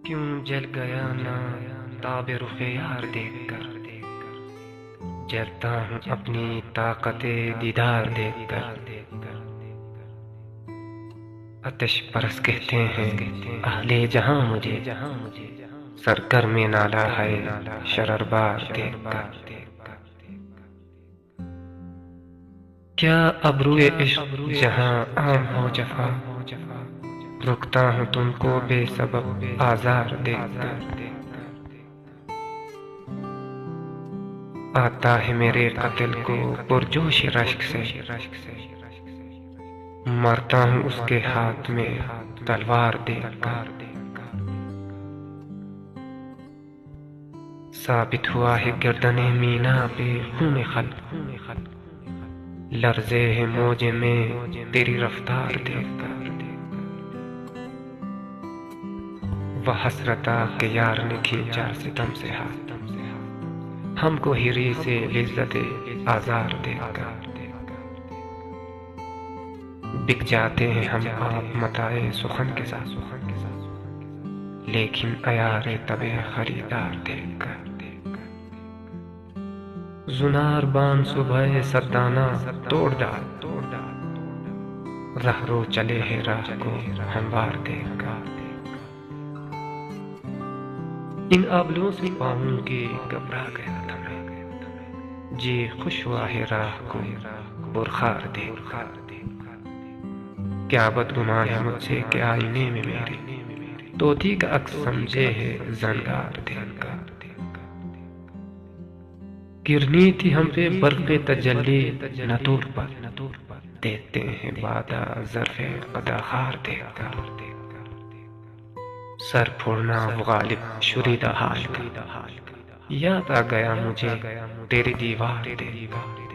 क्यों जल गया ना ताबे रुखे यार देखकर, जलता हूँ अपनी ताकते दीदार देखकर। आतिश परस कहते हैं अहले जहां मुझे, सरगर में नाला है शररबार देखकर। क्या अब्रुए इश्क जहां आम हो जफा, रुकता हूँ तुमको बेसबब आजार देखकर। आता है मेरे कत्ल को पुरजोश रश्क से, मरता हूँ उसके हाथ में तलवार देखकर। साबित हुआ है गर्दने मीना पे खून खल, लर्जे है मौजे में तेरी रफ्तार देखकर। वह हसरता के यार ने खींचा सितम से हाथ, हमको हिरी से लिज्जते आजार देखकर। बिक जाते हैं हम आप मताए सुखन के साथ, लेकिन अयारे तबे खरीदार देखकर। जुनार बान सुबह सद्दाना तोड़ डाल, रहरो चले है राह को हमवार देखकर। इन आबलों से पाऊं के घबरा गया था मैं, जी खुश हुआ है राह को बुरखार देखकर। क्या बदगुमा है मुझसे के आईने में मेरे, तोती का अक्स समझे है जंगार देखकर। गिरनी थी हम पे बर्फ़े तजल्ली नतूर पर, देते हैं बादा ज़र्फ़े कदाखार देखकर। सर फोड़ना वो गालिब शुरीदा हाल का, याद आ गया मुझे तेरी दीवार देखकर।